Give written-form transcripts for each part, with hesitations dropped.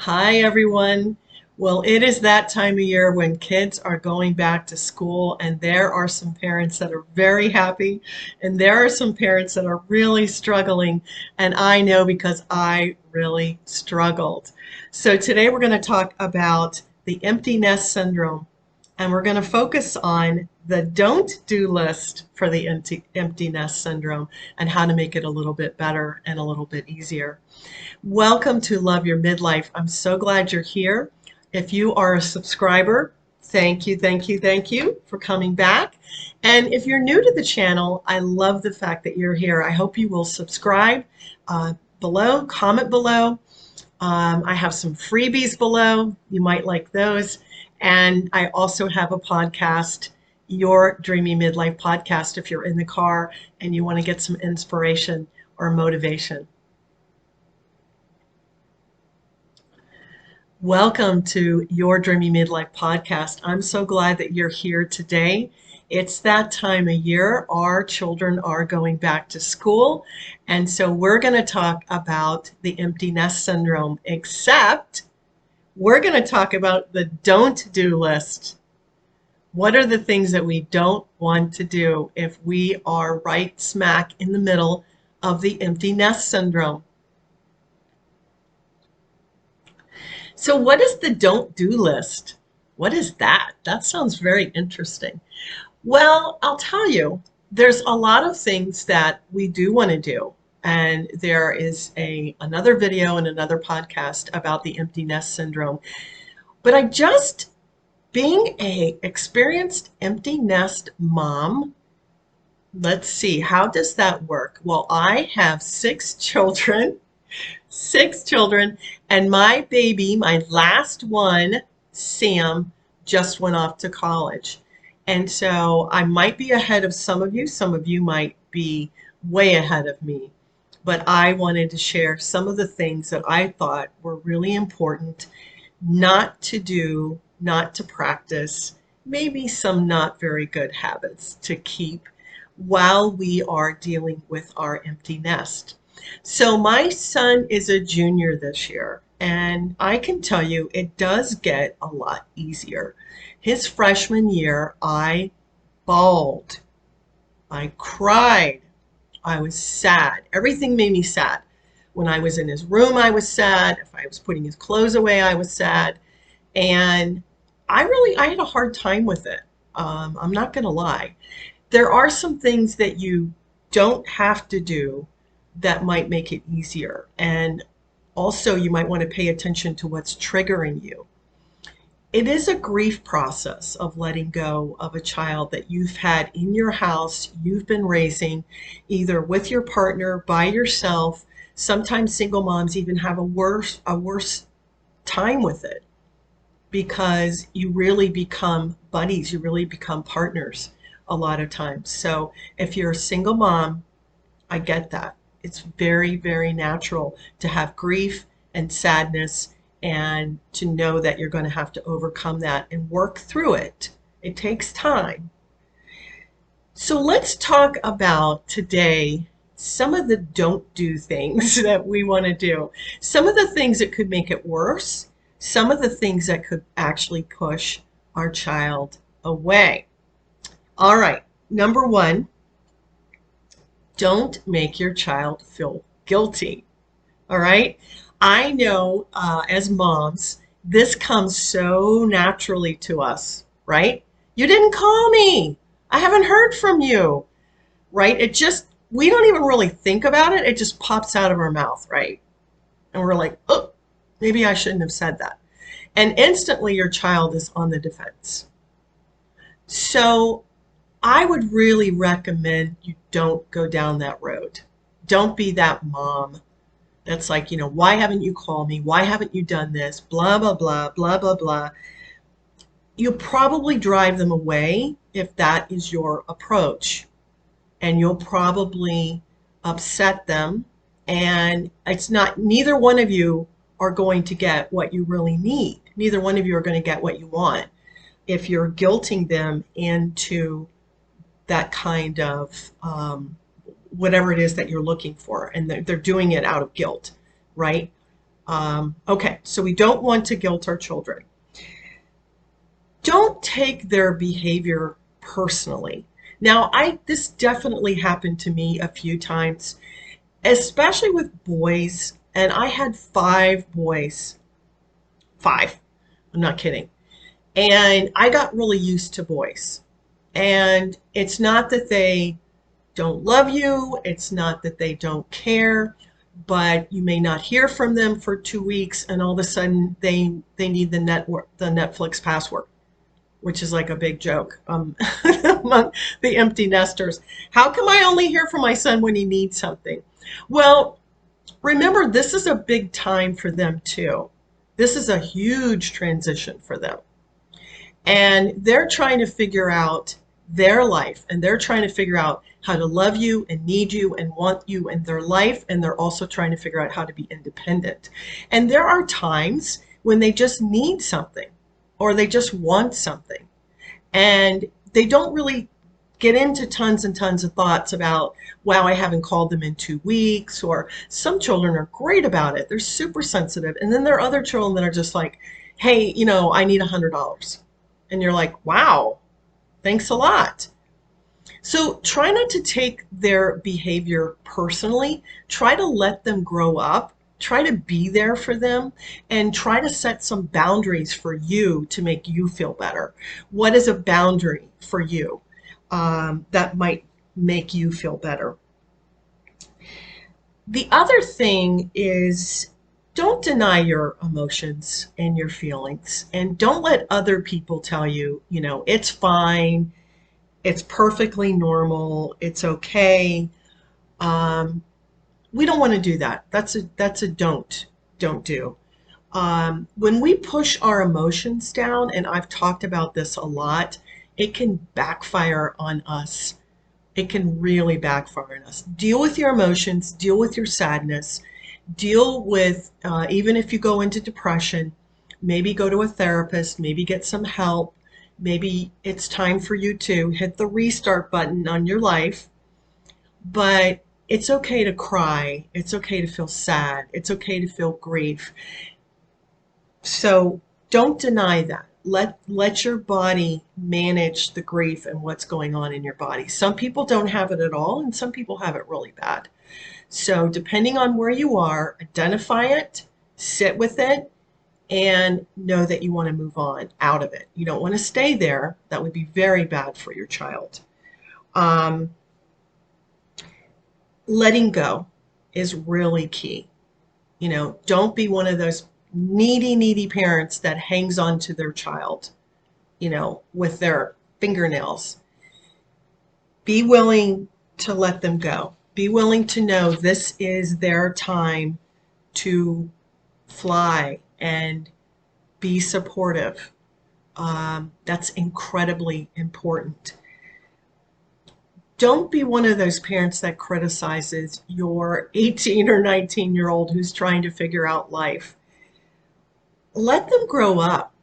Hi, everyone. Well, it is that time of year when kids are going back to school, and there are some parents that are very happy, and there are some parents that are really struggling. And I know because I really struggled. So, today we're going to talk about the empty nest syndrome, and we're going to focus on the don't do list for the empty nest syndrome and how to make it a little bit better and a little bit easier. Welcome to Love Your Midlife. I'm so glad you're here. If you are a subscriber, thank you, thank you, thank you for coming back. And if you're new to the channel, I love the fact that you're here. I hope you will subscribe below, comment below. I have some freebies below. You might like those. And I also have a podcast, Your Dreamy Midlife podcast, if you're in the car and you want to get some inspiration or motivation. Welcome to Your Dreamy Midlife podcast. I'm so glad that you're here today. It's that time of year. Our children are going back to school. And so we're going to talk about the empty nest syndrome, except we're going to talk about the don't do list. What are the things that we don't want to do if we are right smack in the middle of the empty nest syndrome? So what is the don't do list? What is that? That sounds very interesting. Well, I'll tell you, there's a lot of things that we do want to do. And there is another video and another podcast about the empty nest syndrome. But being a experienced empty nest mom, let's see, how does that work? Well, I have six children, and my baby, my last one, Sam, just went off to college. And so I might be ahead of some of you. Some of you might be way ahead of me. But I wanted to share some of the things that I thought were really important not to do, not to practice, maybe some not very good habits to keep while we are dealing with our empty nest. So my son is a junior this year, and I can tell you it does get a lot easier. His freshman year, I bawled. I cried. I was sad. Everything made me sad. When I was in his room, I was sad. If I was putting his clothes away, I was sad. And I had a hard time with it. I'm not going to lie. There are some things that you don't have to do that might make it easier. And also, you might want to pay attention to what's triggering you. It is a grief process of letting go of a child that you've had in your house, you've been raising, either with your partner, by yourself. Sometimes single moms even have a worse time with it because you really become buddies, you really become partners a lot of times. So if you're a single mom, I get that. It's very, very natural to have grief and sadness and to know that you're going to have to overcome that and work through it. It takes time. So let's talk about today some of the don't do things that we want to do. Some of the things that could make it worse, some of the things that could actually push our child away. All right, number one, don't make your child feel guilty. All right. I know as moms, this comes so naturally to us, right? You didn't call me. I haven't heard from you, right? We don't even really think about it. It just pops out of our mouth, right? And we're like, oh, maybe I shouldn't have said that. And instantly your child is on the defense. So I would really recommend you don't go down that road. Don't be that mom that's like, why haven't you called me? Why haven't you done this? Blah, blah, blah, blah, blah, blah. You'll probably drive them away if that is your approach. And you'll probably upset them. And neither one of you are going to get what you really need. Neither one of you are going to get what you want if you're guilting them into that kind of whatever it is that you're looking for, and they're doing it out of guilt, right? Okay, so we don't want to guilt our children. Don't take their behavior personally. Now, this definitely happened to me a few times, especially with boys, and I had 5 boys. 5. I'm not kidding. And I got really used to boys. And it's not that they don't love you, it's not that they don't care, but you may not hear from them for 2 weeks, and all of a sudden they need the Netflix password, which is like a big joke among the empty nesters. How come I only hear from my son when he needs something? Well, remember, this is a big time for them too. This is a huge transition for them. And they're trying to figure out their life, and they're trying to figure out how to love you and need you and want you in their life. And they're also trying to figure out how to be independent. And there are times when they just need something or they just want something. And they don't really get into tons and tons of thoughts about, wow, I haven't called them in 2 weeks. Or some children are great about it. They're super sensitive. And then there are other children that are just like, hey, I need $100. And you're like, wow, thanks a lot. So try not to take their behavior personally. Try to let them grow up. Try to be there for them, and try to set some boundaries for you to make you feel better. What is a boundary for you that might make you feel better? The other thing is, don't deny your emotions and your feelings, and don't let other people tell you, it's fine, it's perfectly normal, it's okay. We don't want to do that. That's a don't do. When we push our emotions down, and I've talked about this a lot, it can backfire on us. It can really backfire on us. Deal with your emotions, deal with your sadness, deal with, even if you go into depression, maybe go to a therapist, maybe get some help. Maybe it's time for you to hit the restart button on your life. But it's okay to cry. It's okay to feel sad. It's okay to feel grief. So don't deny that. Let your body manage the grief and what's going on in your body. Some people don't have it at all, and some people have it really bad. So depending on where you are, identify it, sit with it, and know that you want to move on out of it. You don't want to stay there. That would be very bad for your child. Letting go is really key. Don't be one of those needy parents that hangs on to their child, with their fingernails. Be willing to let them go. Be willing to know this is their time to fly and be supportive. That's incredibly important. Don't be one of those parents that criticizes your 18 or 19-year-old who's trying to figure out life. Let them grow up.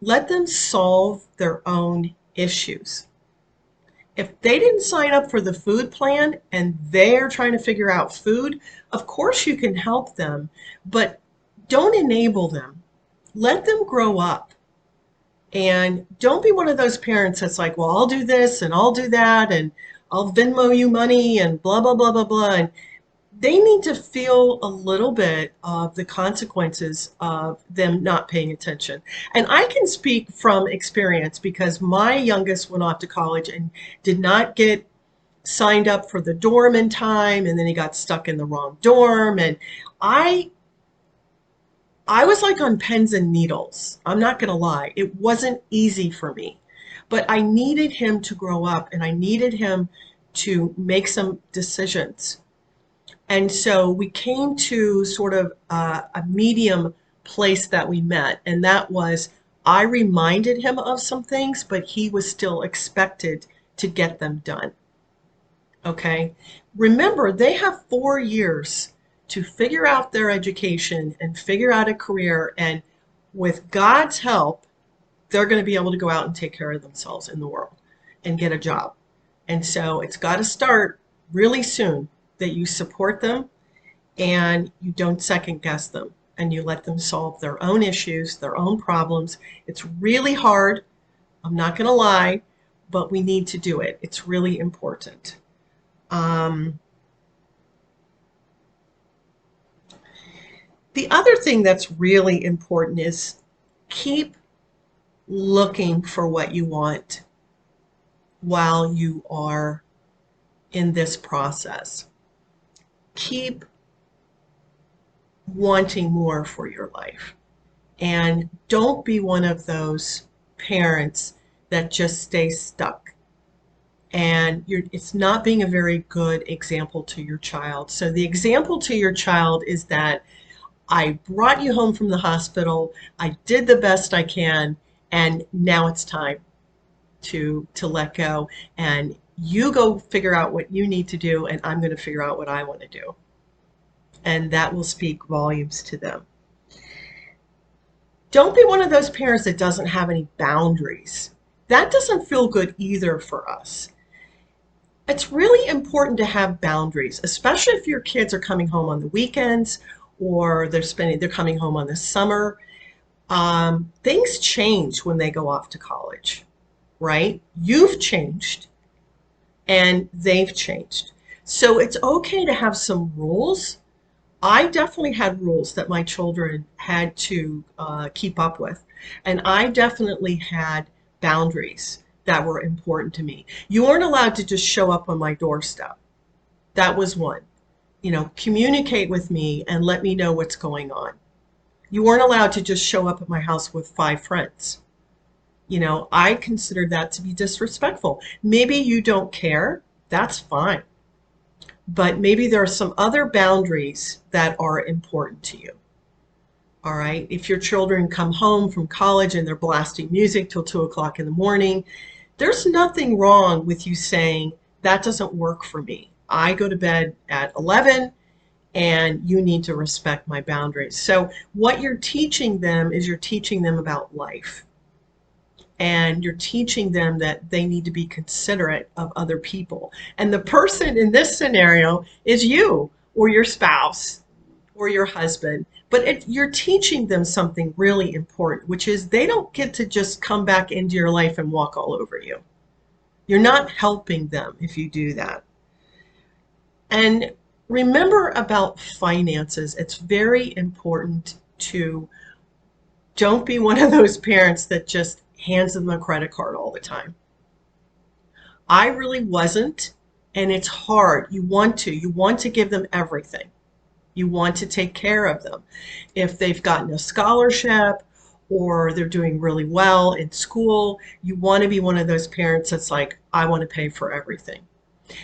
Let them solve their own issues. If they didn't sign up for the food plan and they're trying to figure out food, of course you can help them, but don't enable them. Let them grow up. And don't be one of those parents that's like, well, I'll do this and I'll do that and I'll Venmo you money and blah, blah, blah, blah, blah. And they need to feel a little bit of the consequences of them not paying attention. And I can speak from experience because my youngest went off to college and did not get signed up for the dorm in time, and then he got stuck in the wrong dorm. And I was like on pins and needles. I'm not going to lie. It wasn't easy for me, but I needed him to grow up and I needed him to make some decisions. And so we came to sort of a medium place that we met. And that was, I reminded him of some things, but he was still expected to get them done. Okay. Remember, they have 4 years to figure out their education and figure out a career. And with God's help, they're going to be able to go out and take care of themselves in the world and get a job. And so it's got to start really soon, that you support them and you don't second guess them. and you let them solve their own issues, their own problems. It's really hard. I'm not going to lie, but we need to do it. It's really important. Um, the other thing that's really important is keep looking for what you want while you are in this process. Keep wanting more for your life. And don't be one of those parents that just stay stuck. And it's not being a very good example to your child. So the example to your child is that I brought you home from the hospital, I did the best I can, and now it's time to let go. And you go figure out what you need to do, and I'm going to figure out what I want to do. And that will speak volumes to them. Don't be one of those parents that doesn't have any boundaries. That doesn't feel good either for us. It's really important to have boundaries, especially if your kids are coming home on the weekends or they're coming home on the summer. Things change when they go off to college, right? You've changed and they've changed. So it's okay to have some rules. I definitely had rules that my children had to keep up with. And I definitely had boundaries that were important to me. You weren't allowed to just show up on my doorstep. That was one. Communicate with me and let me know what's going on. You weren't allowed to just show up at my house with 5 friends. I considered that to be disrespectful. Maybe you don't care. That's fine. But maybe there are some other boundaries that are important to you. All right. If your children come home from college and they're blasting music till 2 o'clock in the morning, there's nothing wrong with you saying, that doesn't work for me. I go to bed at 11 and you need to respect my boundaries. So what you're teaching them is you're teaching them about life. And you're teaching them that they need to be considerate of other people. And the person in this scenario is you or your spouse or your husband. But you're teaching them something really important, which is they don't get to just come back into your life and walk all over you. You're not helping them if you do that. And remember about finances. It's very important to don't be one of those parents that just hands them a credit card all the time. I really wasn't, and it's hard. You want to give them everything. You want to take care of them. If they've gotten a scholarship or they're doing really well in school, you want to be one of those parents that's like, I want to pay for everything.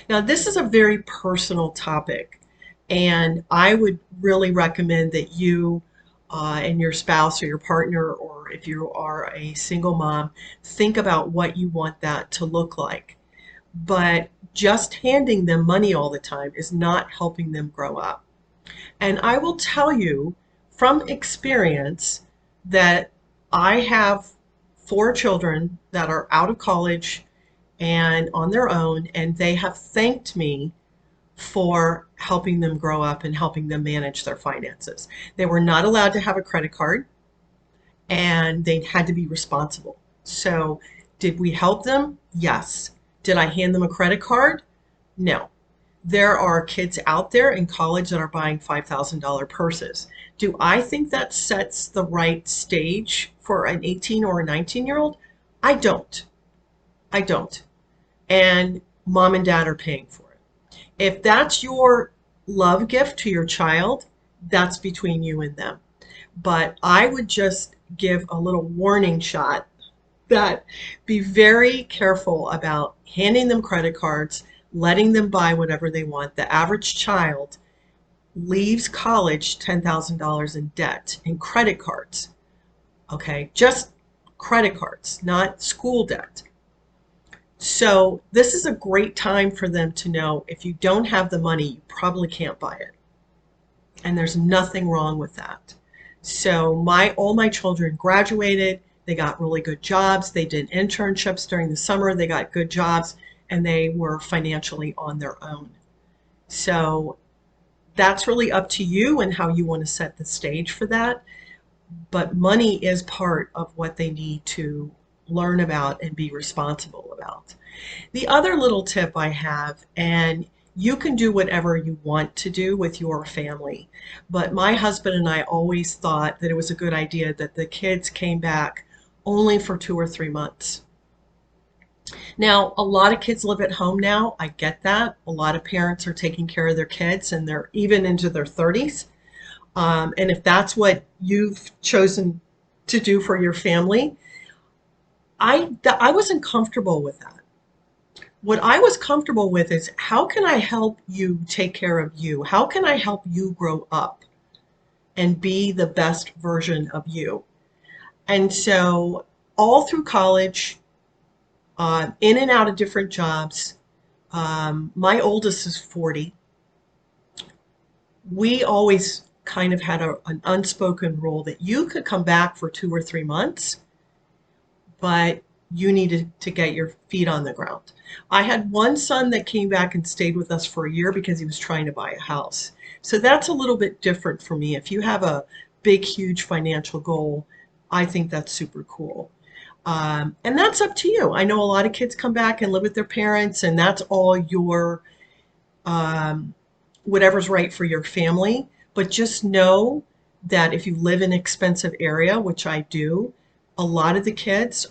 Now, this is a very personal topic, and I would really recommend that you and your spouse or your partner, or if you are a single mom, think about what you want that to look like. But just handing them money all the time is not helping them grow up. And I will tell you from experience that I have 4 children that are out of college and on their own, and they have thanked me for helping them grow up and helping them manage their finances. They were not allowed to have a credit card and they had to be responsible. So did we help them? Yes. Did I hand them a credit card? No. There are kids out there in college that are buying $5,000 purses. Do I think that sets the right stage for an 18 or a 19-year-old? I don't. I don't. And mom and dad are paying for it. If that's your love gift to your child, that's between you and them. But I would just give a little warning shot that be very careful about handing them credit cards, letting them buy whatever they want. The average child leaves college $10,000 in debt in credit cards. Okay, just credit cards, not school debt. So this is a great time for them to know if you don't have the money, you probably can't buy it. And there's nothing wrong with that. So all my children graduated, they got really good jobs, they did internships during the summer, they got good jobs, and they were financially on their own. So that's really up to you and how you want to set the stage for that. But money is part of what they need to learn about and be responsible about. The other little tip I have, and you can do whatever you want to do with your family, but my husband and I always thought that it was a good idea that the kids came back only for 2 or 3 months. Now, a lot of kids live at home now. I get that. A lot of parents are taking care of their kids and they're even into their 30s. And if that's what you've chosen to do for your family, I wasn't comfortable with that. What I was comfortable with is how can I help you take care of you? How can I help you grow up and be the best version of you? And so all through college, in and out of different jobs, my oldest is 40. We always kind of had an unspoken rule that you could come back for 2 or 3 months, but you needed to get your feet on the ground. I had one son that came back and stayed with us for a year because he was trying to buy a house. So that's a little bit different for me. If you have a big, huge financial goal, I think that's super cool. And that's up to you. I know a lot of kids come back and live with their parents, and that's all your um, whatever's right for your family. But just know that if you live in an expensive area, which I do, a lot of the kids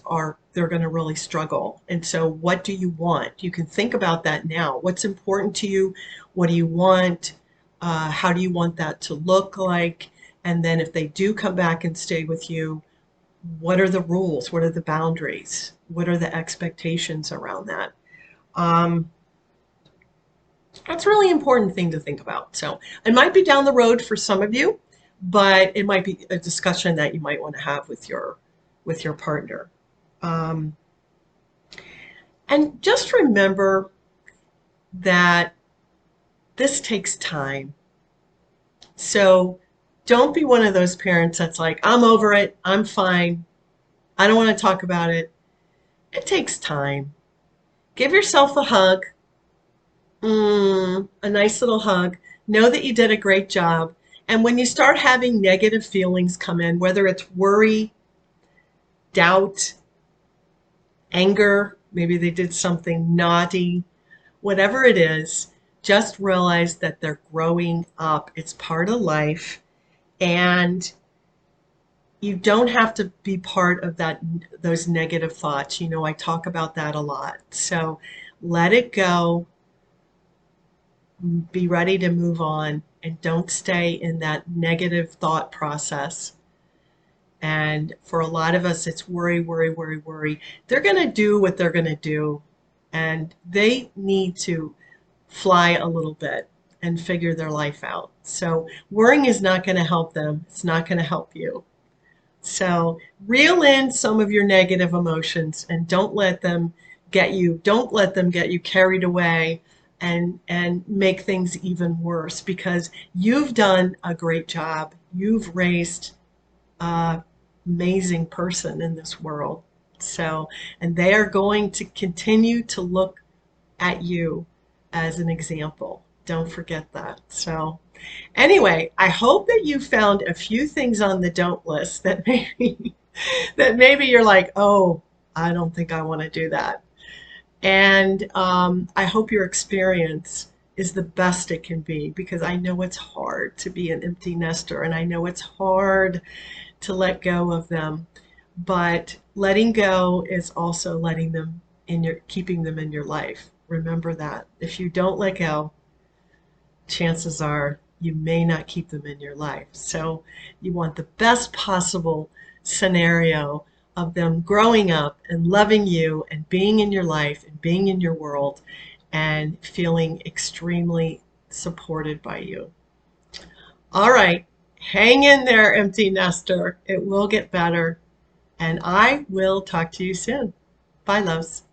they're going to really struggle. And so what do you want? You can think about that now. What's important to you? What do you want? How do you want that to look like? And then if they do come back and stay with you, what are the rules? What are the boundaries? What are the expectations around that? Um, that's a really important thing to think about. So it might be down the road for some of you, but it might be a discussion that you might want to have with your partner. Um, and just remember that this takes time. So don't be one of those parents that's like, I'm over it, I'm fine, I don't want to talk about it. It takes time. Give yourself a hug, a nice little hug. Know that you did a great job. And when you start having negative feelings come in, whether it's worry, doubt, anger, maybe they did something naughty, whatever it is, just realize that they're growing up. It's part of life. And you don't have to be part of those negative thoughts. You know, I talk about that a lot. So let it go. Be ready to move on and don't stay in that negative thought process. And for a lot of us, it's worry, worry, worry, worry. They're going to do what they're going to do, and they need to fly a little bit and figure their life out. So worrying is not going to help them. It's not going to help you. So reel in some of your negative emotions and don't let them get you carried away and make things even worse, because you've done a great job. You've raised an amazing person in this world. So, and they are going to continue to look at you as an example. Don't forget that. So anyway, I hope that you found a few things on the don't list that maybe you're like, oh, I don't think I want to do that. And I hope your experience is the best it can be, because I know it's hard to be an empty nester and I know it's hard to let go of them. But letting go is also keeping them in your life. Remember that. If you don't let go, chances are you may not keep them in your life. So you want the best possible scenario of them growing up and loving you and being in your life and being in your world and feeling extremely supported by you. All right, hang in there, empty nester. It will get better. And I will talk to you soon. Bye, loves.